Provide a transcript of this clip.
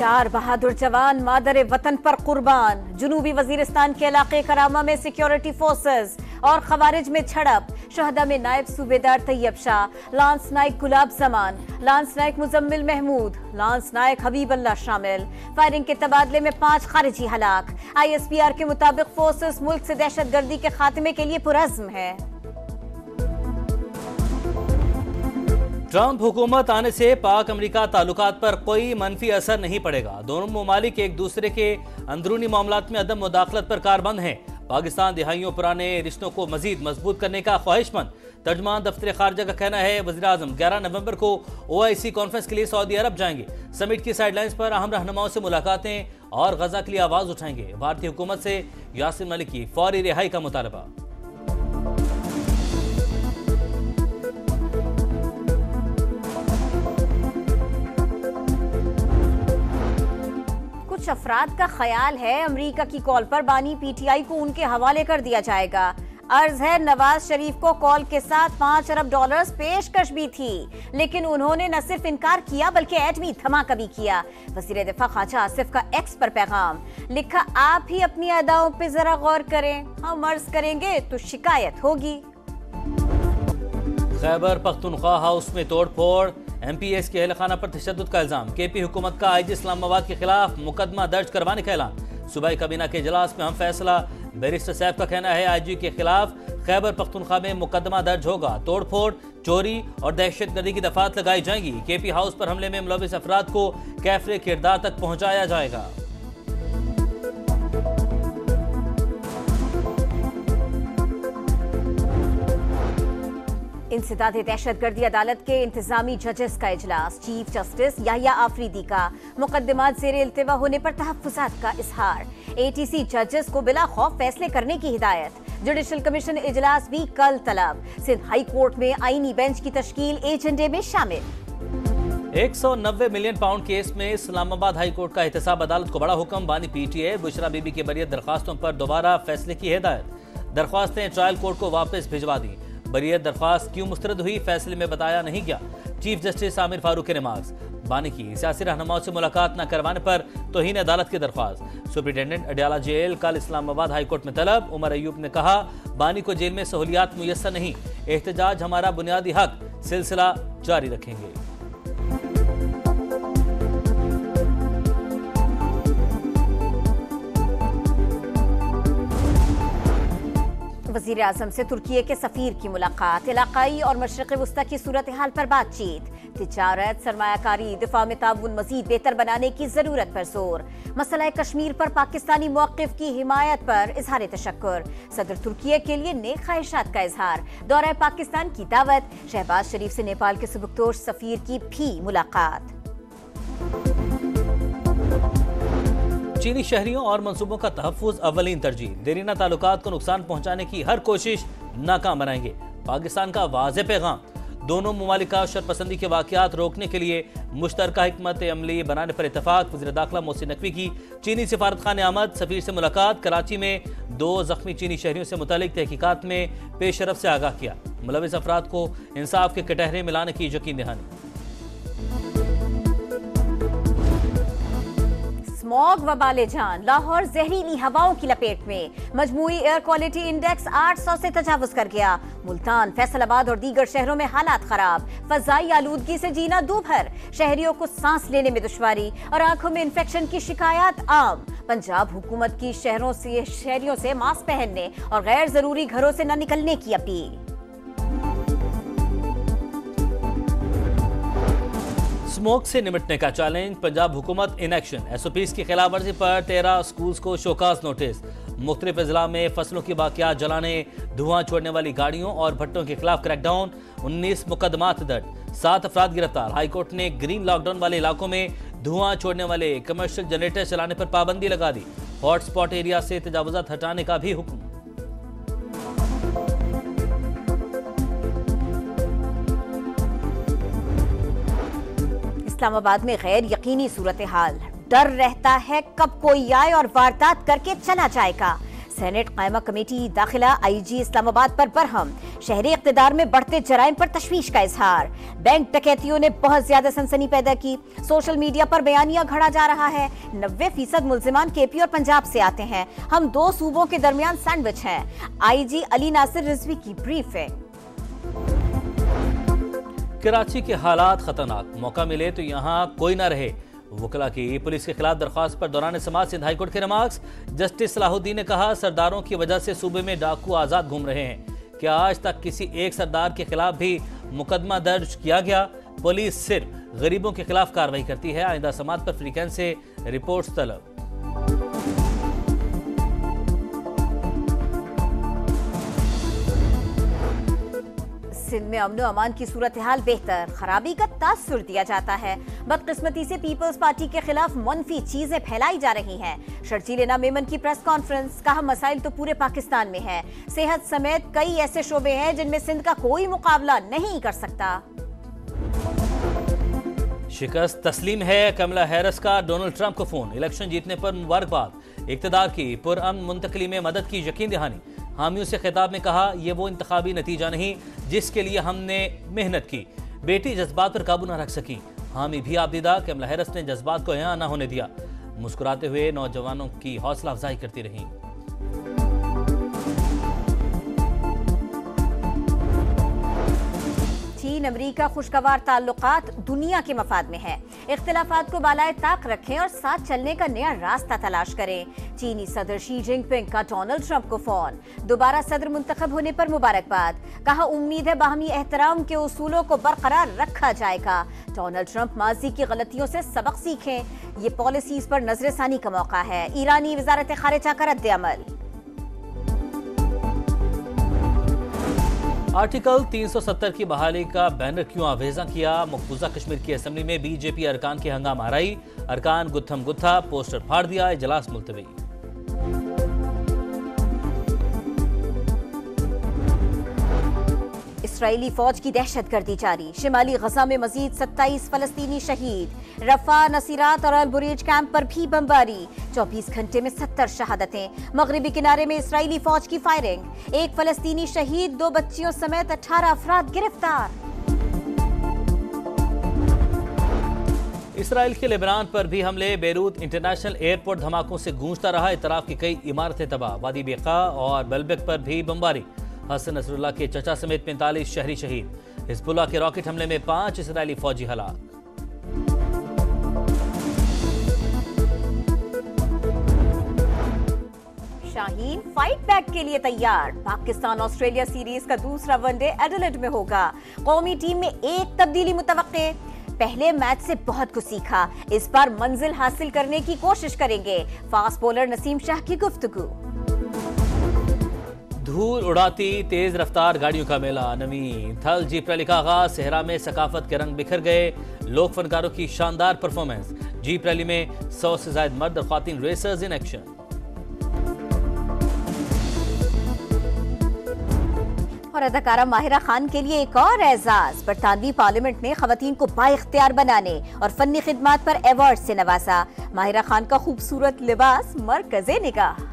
4 बहादुर जवान मादर वतन पर कुर्बान। जुनूबी वजीरिस्तान के इलाके करामा में सिक्योरिटी फोर्सेस और खवारिज में झड़प। शहदा में नायब सूबेदार तैयब शाह, लांस नायक गुलाब जमान, लांस नायक मुजम्मिल महमूद, लांस नायक हबीबल्ला शामिल। फायरिंग के तबादले में 5 खारिजी हलाक। ISPR के मुताबिक फोर्सेस मुल्क से दहशतगर्दी के खात्मे के लिए पुरअज़्म है। ट्रंप हुकूमत आने से पाक अमेरिका ताल्लुकात पर कोई मनफी असर नहीं पड़ेगा। दोनों ममालिक एक दूसरे के अंदरूनी मामलात में अदम मुदाखलत पर कारबंद हैं। पाकिस्तान दिहाइयों पुराने रिश्तों को मजीद मजबूत करने का ख्वाहिशमंद। तर्जमान दफ्तर खारजा का कहना है वज़ीर आज़म 11 नवंबर को OIC कॉन्फ्रेंस के लिए सऊदी अरब जाएंगे। समिट की साइडलाइंस पर अहम रहनुमाओं से मुलाकातें और गजा के लिए आवाज उठाएंगे। भारतीय हुकूमत से यासिन मलिक की फौरी रिहाई का मुतालबा। कुछ अफराद का ख्याल है अमेरिका की कॉल पर बानी PTI को उनके हवाले कर दिया जाएगा। अर्ज है नवाज शरीफ को कॉल के साथ $5 अरब पेशकश भी थी, लेकिन उन्होंने न सिर्फ इनकार किया बल्कि एटमी धमाका भी किया। वज़ीर दिफा ख्वाजा आसिफ का एक्स पर पैगाम लिखा, आप ही अपनी अदाओं पे जरा गौर करें, हम अर्ज करेंगे तो शिकायत होगी। खैबर पख्तूनख्वा हाउस में तोड़ फोड़, MPS के अहलखाना पर तशद्दुद का इल्जाम। KP हुकूमत का IG इस्लामाबाद के खिलाफ मुकदमा दर्ज करवाने का ऐलान। सूबाई काबीना के इजलास में हम फैसला। बैरिस्टर सैफ का कहना है IG के खिलाफ खैबर पख्तूनख्वा में मुकदमा दर्ज होगा। तोड़ फोड़, चोरी और दहशतगर्दी की दफात लगाई जाएंगी। KP हाउस पर हमले में मुलविस अफराद को कैफरे किरदार तक पहुंचाया जाएगा। इंसदाद दहशतगर्दी अदालत के इंतजामी जजेस का इजलास। चीफ जस्टिस याहिया आफरीदी का मुकदमात ज़ेर इल्तिवा होने पर तहफ्फुज़ात का इजहार। ATC जजेस को बिला खौफ फैसले करने की हिदायत। जुडिशल कमीशन इजलास भी कल तलब। सिंध हाई कोर्ट में आईनी बेंच की तश्कील एजेंडे में शामिल। 190 मिलियन पाउंड केस में इस्लामाबाद हाई कोर्ट का एहतसाब। अदालत को बड़ा हुक्म। बानी PTA बुशरा बीबी के बरियत दरख्वास्तों पर दोबारा फैसले की हिदायत। दरख्वास्तें ट्रायल कोर्ट को वापस भिजवा दी। बरियत दरख्वास्त क्यों मुस्तरद हुई, फैसले में बताया नहीं गया। चीफ जस्टिस आमिर फारूक के रिमार्क्स। बानी की सियासी रहनुमाओं से मुलाकात न करवाने पर तौहीन अदालत की दरख्वास्त। सुप्रिंटेंडेंट अडियाला जेल कल इस्लामाबाद हाई कोर्ट में तलब। उमर अयूब ने कहा, बानी को जेल में सहूलियात मुयस्सर नहीं, एहतजाज हमारा बुनियादी हक, सिलसिला जारी रखेंगे। वज़ीर आज़म से तुर्की के सफीर की मुलाकात। इलाकाई और मशरिक़ वस्ता की सूरत हाल पर बातचीत। तिजारत, सरमायाकारी, दिफा में ताउन मज़ीद बेहतर बनाने की जरूरत पर जोर। मसला कश्मीर पर पाकिस्तानी मौक़िफ़ की हिमायत पर इजहार तशक्कुर। सदर तुर्की के लिए नेक ख्वाहिशात का इजहार। दौरा पाकिस्तान की दावत। शहबाज शरीफ से नेपाल के सुबकदोश सफीर की भी मुलाकात। चीनी शहरियों और मंसूबों का तहफ़्फ़ुज़ अव्वलीन तरजीह। देरीना ताल्लुकात को नुकसान पहुंचाने की हर कोशिश नाकाम बनाएंगे। पाकिस्तान का वाज़ेह पैगाम। दोनों ममालिक का शरपसंदी के वाक़यात रोकने के लिए मुश्तरका हिकमत अमली बनाने पर इत्तफाक। वज़ीर दाखिला मोहसिन नकवी की चीनी सिफारतखाने आमद। सफ़ीर से मुलाकात। कराची में 2 ज़ख्मी चीनी शहरियों से मुतालिक तहकीकात में पेशरफ से आगाह किया। मुलविस अफराद को इंसाफ के कटहरे में लाने की यकीन दहानी। स्मॉग वबाले जान। लाहौर जहरीली हवाओं की लपेट में। मजमूई एयर क्वालिटी इंडेक्स 800 से तजावुज कर गया। मुल्तान, फैसलाबाद और दीगर शहरों में हालात खराब। फजाई आलूदगी से जीना दूभर। शहरियों को सांस लेने में दुश्वारी और आंखों में इंफेक्शन की शिकायत आम। पंजाब हुकूमत की शहरियों से मास्क पहनने और गैर जरूरी घरों से न निकलने की अपील। स्मोक से निपटने का चैलेंज। पंजाब हुकूमत इन एक्शन। SOPs की खिलाफ वर्जी पर 13 स्कूल्स को शोकाज नोटिस। मुख्तलिफ अजला में फसलों की बाकियात जलाने, धुआं छोड़ने वाली गाड़ियों और भट्टों के खिलाफ क्रैकडाउन। 19 मुकदमात दर्ज, 7 अफराद गिरफ्तार। हाईकोर्ट ने ग्रीन लॉकडाउन वाले इलाकों में धुआं छोड़ने वाले कमर्शियल जनरेटर चलाने पर पाबंदी लगा दी। हॉटस्पॉट एरिया से तजावुजात हटाने का भी हुक्म। इस्लामाबाद में गैर यकीनी सूरत हाल। डर रहता है कब कोई आए और वारदात करके चला जाएगा। सेनेट कायमा कमेटी दाखिला आईजी इस्लामाबाद पर बरहम, शहरी इख्तिदार में बढ़ते जराइम पर तशवीश का इजहार। बैंक डकैतियों ने बहुत ज्यादा सनसनी पैदा की, सोशल मीडिया पर बयानिया घड़ा जा रहा है। 90% मुल्जिमान केपी और पंजाब से आते हैं, हम दो सूबों के दरमियान सैंडविच हैं। आईजी अली नासिर रिजवी की ब्रीफिंग। कराची के हालात खतरनाक, मौका मिले तो यहाँ कोई ना रहे, वकला की पुलिस के खिलाफ दरख्वास्त पर दौरान समाज सिंध हाईकोर्ट के रिमार्क्स। जस्टिस सलाहुद्दीन ने कहा, सरदारों की वजह से सूबे में डाकू आजाद घूम रहे हैं। क्या आज तक किसी एक सरदार के खिलाफ भी मुकदमा दर्ज किया गया? पुलिस सिर्फ गरीबों के खिलाफ कार्रवाई करती है। आइंदा समात पर फ्रीक्वेंस से रिपोर्ट्स तलब। सिंध में अमन अमान की सूरत हाल बेहतर, खराबी का तासुर दिया जाता है। बदकिस्मती से पीपल्स पार्टी के खिलाफ मनफी चीजें फैलाई जा रही हैं। शर्जील इनाम मेमन की प्रेस कॉन्फ्रेंस, कहा मसाइल तो पूरे पाकिस्तान में है, सेहत समेत कई ऐसे शोबे हैं जिनमें सिंध का कोई मुकाबला नहीं कर सकता। शिकस्त तस्लीम है, कमला हैरिस का डोनाल्ड ट्रंप को फोन, इलेक्शन जीतने पर मुबारकबाद, इक्तदार की पुरअमन मुंतकली में मदद की यकीन दहानी। हामियों से खिताब में कहा, यह वो इंतखाबी नतीजा नहीं जिसके लिए हमने मेहनत की। बेटी जज्बात पर काबू न रख सकी, हामी भी आबदीदा। कमला हैरिस ने जज्बात को यहाँ न होने दिया, मुस्कुराते हुए नौजवानों की हौसला अफजाई करती रही। चीन अमरीका खुशगवार ताल्लुकात दुनिया के मफाद में है। इख्तिलाफात को बालाए ताक रखें और साथ चलने का नया रास्ता तलाश करें। चीनी सदर शी जिनपिंग का डोनाल्ड ट्रंप को फोन, दोबारा सदर मुंतखब होने पर मुबारकबाद। कहा, उम्मीद है बाहमी एहतराम के उसूलों को बरकरार रखा जाएगा। डोनाल्ड ट्रंप माजी की गलतियों से सबक सीखें, ये पॉलिसीज पर नजरसानी का मौका है। ईरानी वजारत खारिजा का रद्द-ए-अमल। आर्टिकल 370 की बहाली का बैनर क्यों आवेजा किया? मकबूजा कश्मीर की असेंबली में बीजेपी अरकान की हंगामा आराई, अरकान गुत्थम गुत्था, पोस्टर फाड़ दिया, इजलास मुलतवी। इसराइली फौज की दहशतगर्दी जारी, शिमाली गजा में मजीद 27 फलस्तीनी शहीद। रफा, नसीरात और अल-बुरेज कैंप पर भी बमबारी, 24 घंटे में 70 शहादतें। मगरिबी किनारे में इसराइली फौज की फायरिंग, एक फलस्तीनी शहीद, 2 बच्चियों समेत 18 अफराद गिरफ्तार। इसराइल के लेबनान पर भी हमले, बेरूत इंटरनेशनल एयरपोर्ट धमाकों से गूंजता रहा, इतराफ की कई इमारतें तबाह। वादी बेका और बलबेक पर भी बमबारी, हसन नसरुल्लाह के चचा समेत 45 शहरी शहीद। हिजबुल्लाह के रॉकेट हमले में 5 इसराइली फौजी हलाक। शाहीन फाइट बैक के लिए तैयार, पाकिस्तान ऑस्ट्रेलिया सीरीज का दूसरा वनडे एडिलेड में होगा। कौमी टीम में एक तब्दीली मुतवक्के, पहले मैच से बहुत कुछ सीखा, इस बार मंजिल हासिल करने की कोशिश करेंगे। फास्ट बॉलर नसीम शाह की गुफ्तगू। धूल उड़ाती तेज रफ्तार गाड़ियों का मेला, नवीन थल जीप रैली का आगाज, सेहरा में सकाफत के रंग बिखर गए, लोक फनकारों की शानदार परफॉर्मेंस। जीप रैली में 100 से ज्यादा मर्द और ख्वातीन रेसर्स इन एक्शन। और अदाकारा माहिरा खान के लिए एक और एजाज, बरतानवी पार्लियामेंट ने खवातीन को बाइख्तियार बनाने और फन्नी खिदमात पर अवार्ड से नवाजा। माहिरा खान का खूबसूरत लिबास मरकज़े निगाह।